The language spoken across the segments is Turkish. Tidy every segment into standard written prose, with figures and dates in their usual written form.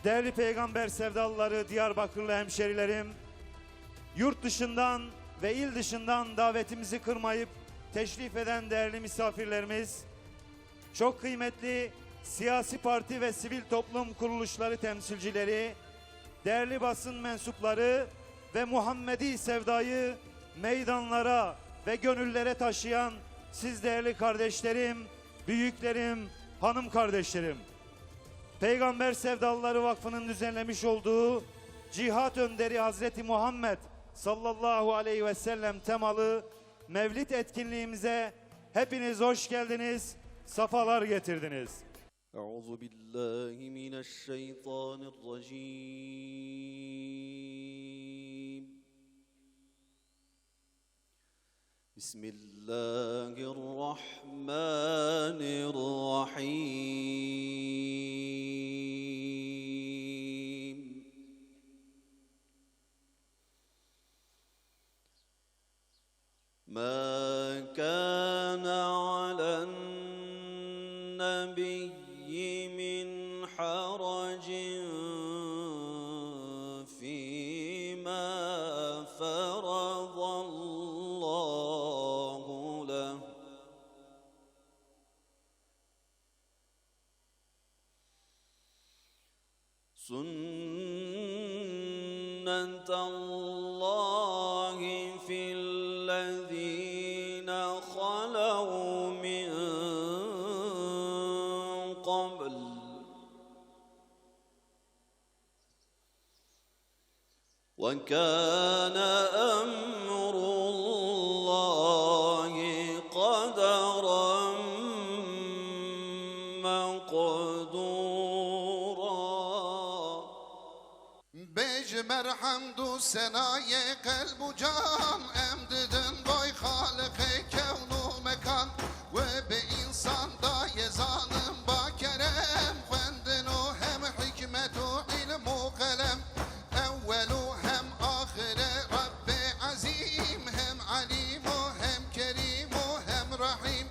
Değerli peygamber sevdalıları, Diyarbakırlı hemşerilerim, yurt dışından ve il dışından davetimizi kırmayıp teşrif eden değerli misafirlerimiz, çok kıymetli siyasi parti ve sivil toplum kuruluşları temsilcileri, değerli basın mensupları ve Muhammedi sevdayı meydanlara ve gönüllere taşıyan siz değerli kardeşlerim, büyüklerim, hanım kardeşlerim. Peygamber Sevdalıları Vakfı'nın düzenlemiş olduğu Cihat Önderi Hazreti Muhammed sallallahu aleyhi ve sellem temalı Mevlid etkinliğimize hepiniz hoş geldiniz, safalar getirdiniz. Euzu billahi mineşşeytanirracim. Bismillahirrahmanirrahim. Ma kana alen nebiyyi min haracin fîmâ feradallahu leh. Sünnetallahi fillezîne halev min qabl. وَكَانَ أَمْرُ اللّٰهِ قَدَرًا مَقْدُورًا. بجمر حمد و سنای قلب و جان امددن بای خالق کون و مکان و به انسان دای ظالم با کرم فندن و هم حکمت و علم و قلم اول و هم آخر رب عظیم هم علیم و هم کریم و هم رحیم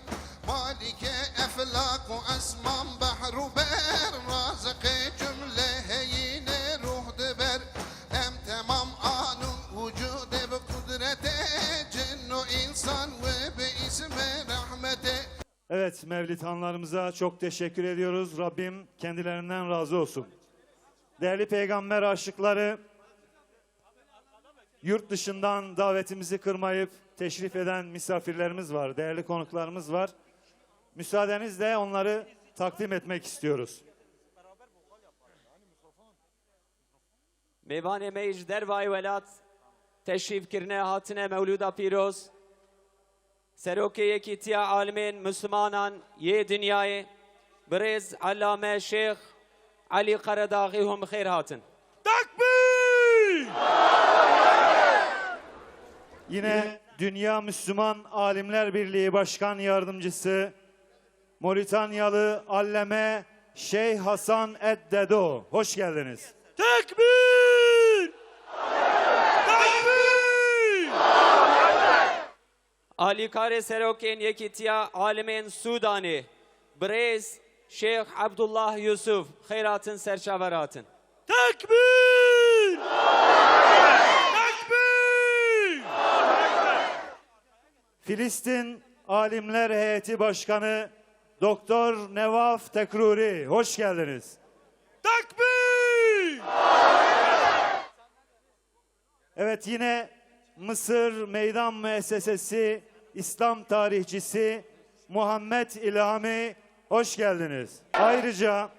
مالک افلاق و اسمان بحر و بر رازق جمله هین روح دبر hem tamam anun vücude ve kudrete cennu insan ve be isme rahmete. Evet, Mevlid hanlarımıza çok teşekkür ediyoruz. Rabbim kendilerinden razı olsun. Değerli peygamber aşıkları, yurt dışından davetimizi kırmayıp teşrif eden misafirlerimiz var, değerli konuklarımız var. Müsaadenizle onları takdim etmek istiyoruz. میوان میج دروای ولات تشریف کرنه هاتنه مولودا پیروز سروک یکی تیا عالمین مسلمانان یه دنیای برز علامه شیخ علی قرداغی هم خیر هاتن. Takbir! Yine Dünya Müslüman Alimler Birliği Başkan Yardımcısı Moritanyalı Allame Şeyh Hasan Eddedo. Hoş geldiniz. Tekbir! Tekbir! علی کار سروکین یکی تیا عالمین سودانی برز شیخ عبدالله یوسف خیراتن سرشاوراتن. Tekbir! Tekbir! Filistin Alimler Heyeti Başkanı Doktor Nevaf Tekruri. Hoş geldiniz. Tekbir! Evet, yine Mısır Meydan Müessesesi İslam tarihçisi Muhammed İlhami, hoş geldiniz. Ayrıca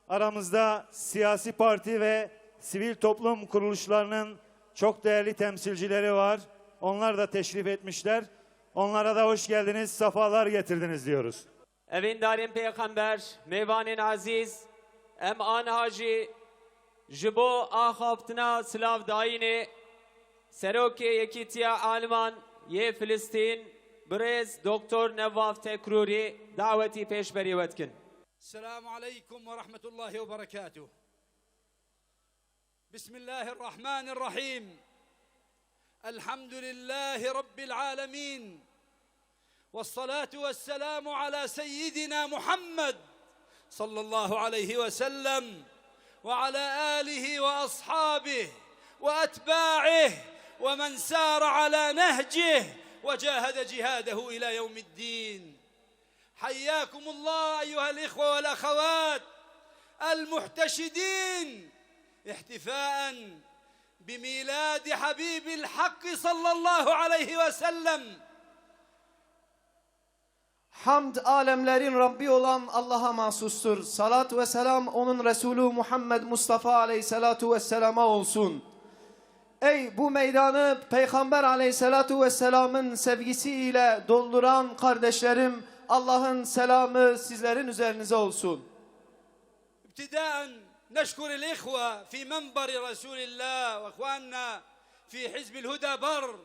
aramızda siyasi parti ve sivil toplum kuruluşlarının çok değerli temsilcileri var. Onlar da teşrif etmişler. Onlara da hoş geldiniz, safalar getirdiniz diyoruz. Evin darin peygamber, meyvanin aziz, em an hacı, jibo ahaptına slav dayini, seroke yekitiya Alman, ye Filistin, brez Doktor Nevaf Tekruri, daveti peşberi vetkin. السلام عليكم ورحمة الله وبركاته. بسم الله الرحمن الرحيم. الحمد لله رب العالمين. والصلاة والسلام على سيدنا محمد صلى الله عليه وسلم وعلى آله وأصحابه وأتباعه ومن سار على نهجه وجاهد جهاده إلى يوم الدين. حياكم الله أيها الإخوة والأخوات المحتشدين احتفاء بميلاد حبيب الحق صلى الله عليه وسلم. Hamd alemlerin Rabbi olan Allah'a mahsustur. Salat ve selam onun Resulü Muhammed Mustafa aleyhissalatu vesselama olsun. Ey bu meydanı Peygamber aleyhissalatu vesselamın sevgisiyle dolduran kardeşlerim, Allah'ın selamı sizlerin üzerinize olsun. ابتداء نشكر الإخوة في منبر رسول الله وإخواننا في حزب الهدى بر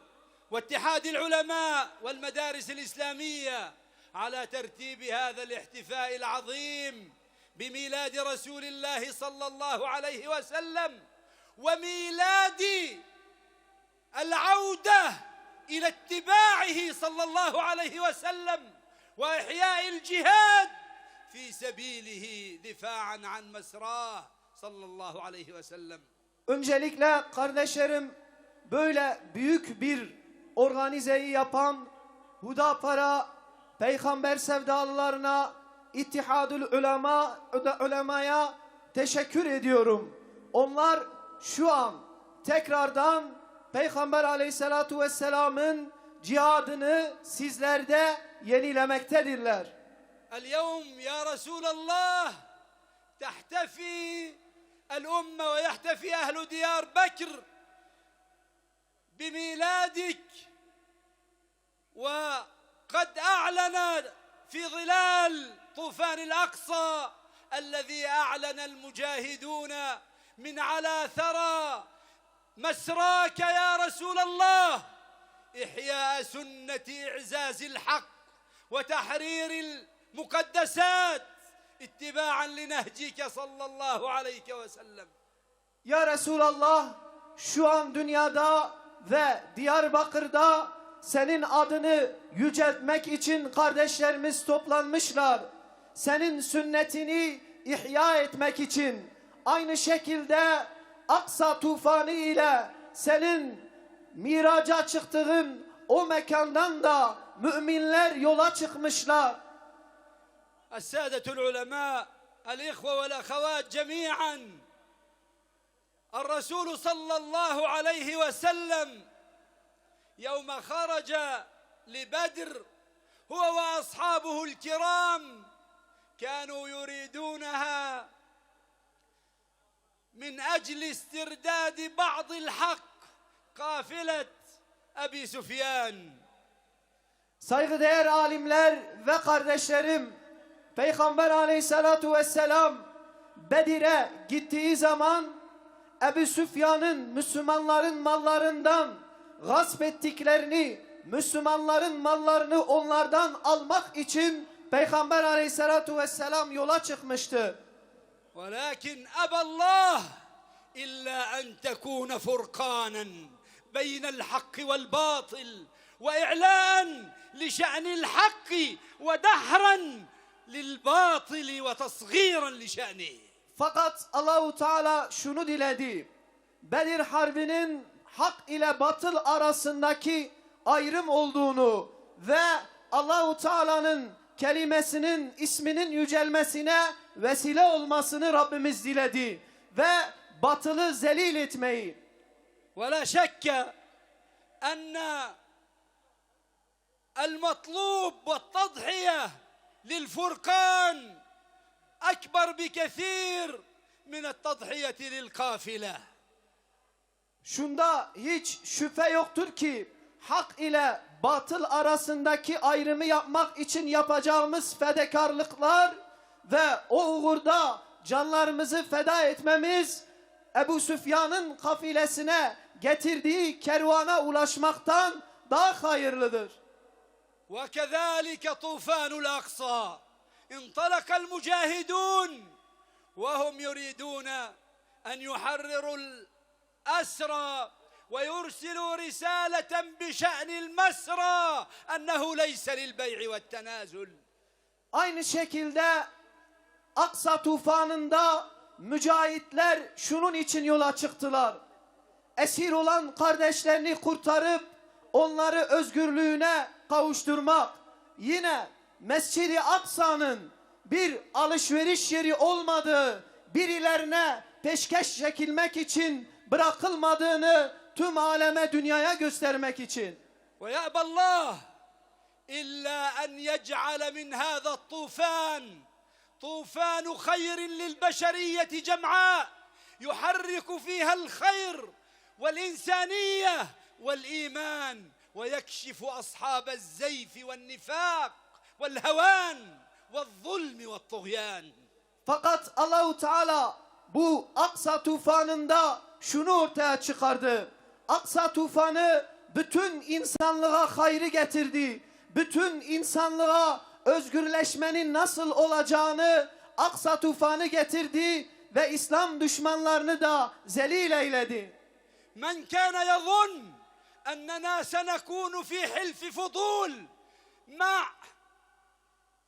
واتحاد العلماء والمدارس الإسلامية على ترتيب هذا الاحتفاء العظيم بميلاد رسول الله صلى الله عليه وسلم وميلاد العودة إلى اتباعه صلى الله عليه وسلم وإحياء الجهاد في سبيله دفاعا عن مسراه صلى الله عليه وسلم. Öncelikle kardeşlerim, böyle büyük bir organizeyi yapan Hüdapar'a, Peygamber sevdalılarına, İttihadül Ulema'ya teşekkür ediyorum. Onlar şu an tekrardan Peygamber aleyhissalatu vesselamın cihadını sizlerde yenilemektedirler. اليوم يا رسول الله تحتفي الأمة ويحتفي أهل ديار بكر بميلادك، وقد أعلن في ظلال طوفان الأقصى الذي أعلن المجاهدون من على ثرى مسراك يا رسول الله إحياء سنة إعزاز الحق وتحرير المقدسات اتباعا لنهجك صلى الله عليه وسلم. Ya Resulallah, şu an dünyada ve Diyarbakır'da senin adını yüceltmek için kardeşlerimiz toplanmışlar. Senin sünnetini ihya etmek için. Aynı şekilde Aksa tufanı ile senin miraca çıktığın o mekandan da müminler yola çıkmışlar. السادة العلماء الإخوة والأخوات جميعا، الرسول صلى الله عليه وسلم يوم خرج لبدر هو وأصحابه الكرام كانوا يريدونها من أجل استرداد بعض الحق قافلة أبي سفيان. Saygıdeğer alimler ve kardeşlerim, Peygamber aleyhissalatu vesselam Bedir'e gittiği zaman Ebu Süfyan'ın Müslümanların mallarından gasp ettiklerini, Müslümanların mallarını onlardan almak için Peygamber aleyhissalatu vesselam yola çıkmıştı. ولكن أبى الله إلا أن تكون فرقانا بين الحق والباطل وإعلاء لشأن الحق ودحرا للباطل وتصغيرا لشأنه. Fakat Allahu Teala şunu diledi. Bedir Harbi'nin hak ile batıl arasındaki ayrım olduğunu ve Allahu Teala'nın kelimesinin, isminin yücelmesine vesile olmasını Rabbimiz diledi ve batılı zelil etmeyi. ولا شك أن المطلوب والتضحية للفرقان أكبر بكثير من التضحية للقافلة. Şunda hiç şüphe yoktur ki hak ile batıl arasındaki ayrımı yapmak için yapacağımız fedakarlıklar ve o uğurda canlarımızı feda etmemiz Ebu Süfyan'ın kafilesine getirdiği kervana ulaşmaktan daha hayırlıdır. وكذلك طوفان الأقصى انطلق المجاهدون وهم يريدون أن يحرروا الأسرى ويرسلوا رسالة بشأن المسرى أنه ليس للبيع والتنازل. Aynı şekilde Aksa tufanında mücahitler şunun için yola çıktılar. Esir olan kardeşlerini kurtarıp onları özgürlüğüne kavuşturmak. Yine Mescid-i Aksa'nın bir alışveriş yeri olmadığı, birilerine peşkeş çekilmek için bırakılmadığını tüm aleme, dünyaya göstermek için. ويأبى الله إلا أن يجعل من هذا الطوفان طوفان خير للبشرية جمعاء يحرك فيها الخير والإنسانية والإيمان ويكشف أصحاب الزيف والنفاق والهوان والظلم والطغيان. Fakat Allahu Teala bu Aksa tufanında şunu ortaya çıkardı. Aksa tufanı bütün insanlığa hayrı getirdi. Bütün insanlığa özgürleşmenin nasıl olacağını Aksa tufanı getirdi ve İslam düşmanlarını da zelil eyledi. من كان يظن أننا سنكون في حلف فضول مع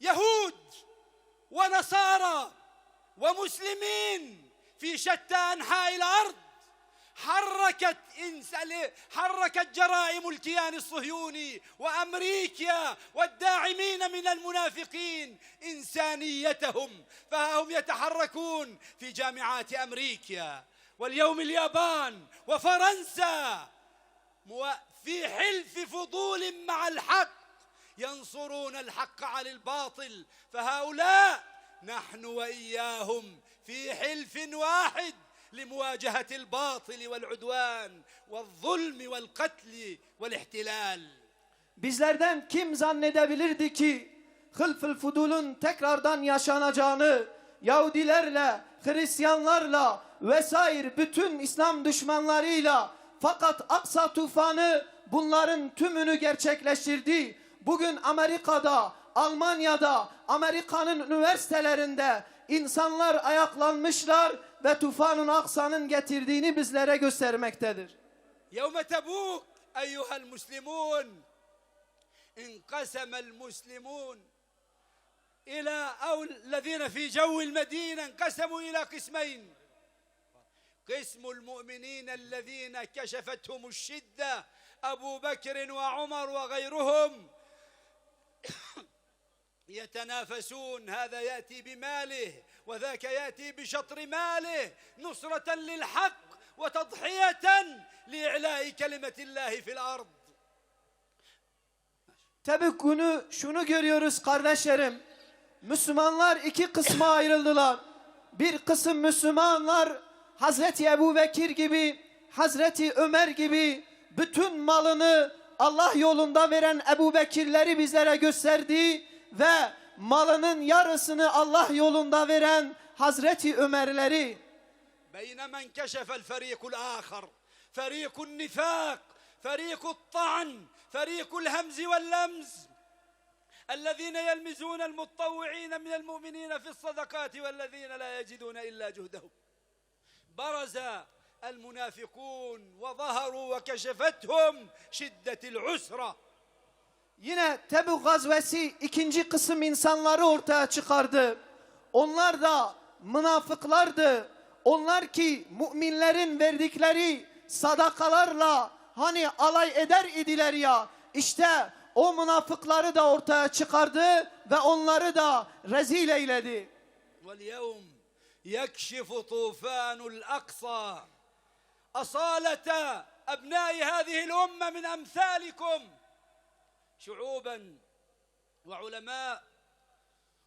يهود ونصارى ومسلمين في شتى أنحاء الأرض حركت جرائم الكيان الصهيوني وأمريكا والداعمين من المنافقين إنسانيتهم، فها هم يتحركون في جامعات أمريكا واليوم اليابان وفرنسا في حلف فضول مع الحق ينصرون الحق على الباطل، فهؤلاء نحن وإياهم في حلف واحد لمواجهة الباطل والعدوان والظلم والقتل والاحتلال. Bizlerden kim zannedebilirdi ki Hılful Fudul'un tekrardan yaşanacağını, Yahudilerle, Hristiyanlarla vesaire bütün İslam düşmanlarıyla, fakat Aksa tufanı bunların tümünü gerçekleştirdi. Bugün Amerika'da, Almanya'da, Amerika'nın üniversitelerinde insanlar ayaklanmışlar ve tufanın Aksa'nın getirdiğini bizlere göstermektedir. يوم تبوك أيها المسلمون انقسم المسلمون إلى أو الذين في جو المدينة انقسموا إلى قسمين. قسم المؤمنين الذين كشفتهم الشدة أبو بكر وعمر وغيرهم يتنافسون، هذا يأتي بماله وذاك يأتي بشطر ماله نصرة للحق وتضحية لإعلاء كلمة الله في الأرض. Tebük günü şunu görüyoruz kardeşlerim. Müslümanlar iki kısma ayrıldılar. Bir kısım Müslümanlar Hazreti Ebu Bekir gibi, Hazreti Ömer gibi bütün malını Allah yolunda veren Ebu Bekirleri bizlere gösterdi ve malının yarısını Allah yolunda veren Hazreti Ömerleri. بينما انكشف الفريق الآخر فريق النفاق فريق الطعن فريق الهمز واللمز الذين يلمزون المتطوعين من المؤمنين في الصدقات والذين لا يجدون إلا جهدهم. برز المنافقون وظهروا وكشفتهم شدة العسرة. Yine Tebük gazvesi ikinci kısım insanları ortaya çıkardı. Onlar da münafıklardı. Onlar ki müminlerin verdikleri sadakalarla hani alay eder idiler ya. İşte o münafıkları da ortaya çıkardı ve onları da rezil eyledi. واليوم يكشف طوفان الأقصى أصالة أبناء هذه الأمة من أمثالكم شعوبا وعلماء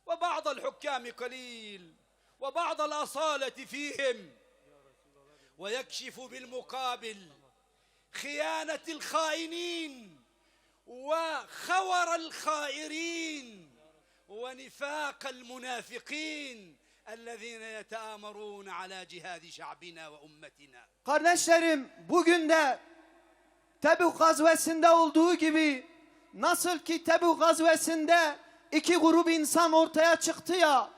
وبعض الحكام قليل وبعض الأصالة فيهم، ويكشف بالمقابل خيانة الخائنين وخور الخائرين ونفاق المنافقين الذين يتآمرون على جهاد شعبنا وأمتنا. Kardeşlerim, bugün de Tebük gazvesinde olduğu gibi nasıl ki Tebük gazvesinde iki grup insan ortaya çıktı ya,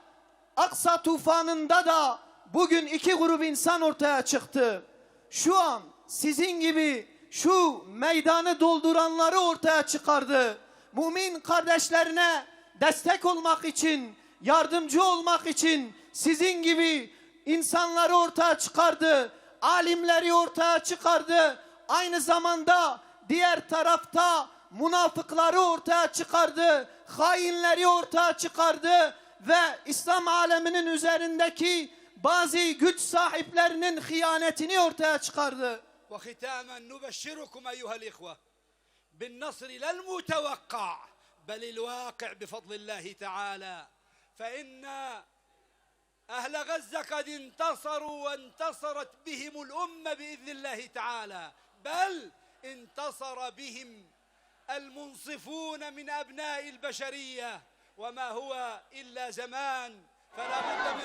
Aksa tufanında da bugün iki grup insan ortaya çıktı. Şu an sizin gibi şu meydanı dolduranları ortaya çıkardı. Mümin kardeşlerine destek olmak için, yardımcı olmak için sizin gibi insanları ortaya çıkardı, alimleri ortaya çıkardı. Aynı zamanda diğer tarafta münafıkları ortaya çıkardı, hainleri ortaya çıkardı ve İslam aleminin üzerindeki bazı güç sahiplerinin hıyanetini ortaya çıkardı. وختاما نبشركم أيها الإخوة بالنصر لا المتوقع بل الواقع بفضل الله تعالى فإن أهل غزة قد انتصروا وانتصرت بهم الأمة بإذن الله تعالى بل انتصر بهم المنصفون من أبناء البشرية وما هو إلا زمان فلا بد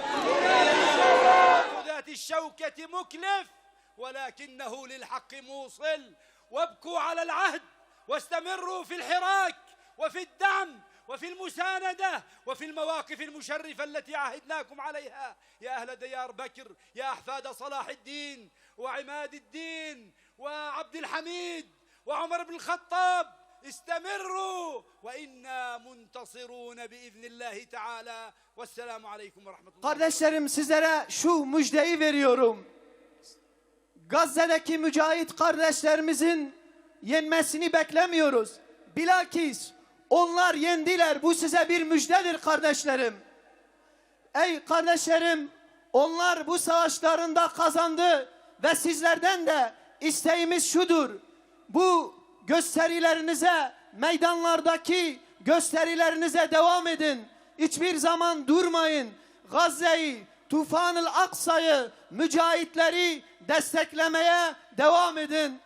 من ذات الشوكة مكلف ولكنه للحق موصل وابكوا على العهد واستمروا في الحراك وفي الدعم وفي المساندة وفي المواقف المشرفة التي عهدناكم عليها يا أهل ديار بكر يا أحفاد صلاح الدين وعماد الدين وعبد الحميد وعمر بن الخطاب استمروا وإنا منتصرون بإذن الله تعالى والسلام عليكم ورحمة الله. Kardeşlerim, sizlere şu müjdeyi veriyorum. Gazze'deki mücahit kardeşlerimizin yenmesini beklemiyoruz. Bilakis onlar yendiler. Bu size bir müjdedir kardeşlerim. Ey kardeşlerim, onlar bu savaşlarında kazandı ve sizlerden de isteğimiz şudur. Bu gösterilerinize, meydanlardaki gösterilerinize devam edin. Hiçbir zaman durmayın. Gazze'yi, Tufanul Aksa'yı, mücahitleri desteklemeye devam edin.